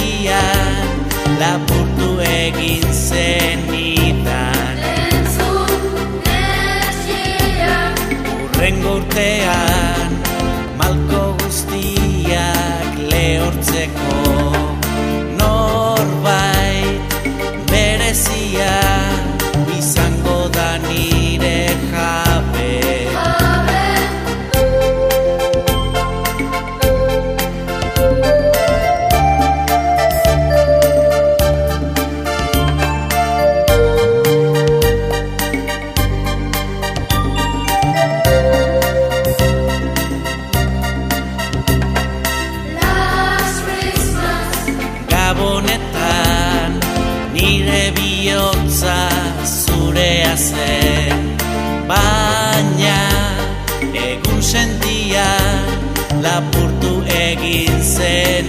sendian lapurtu egin zenidan. Hurrengo urtean malko guztiak lehortzeko norbait berezia izango da nire jabe. Gabonetan nire bihotza zurea zen, baina egun sendian lapurtu egin zen.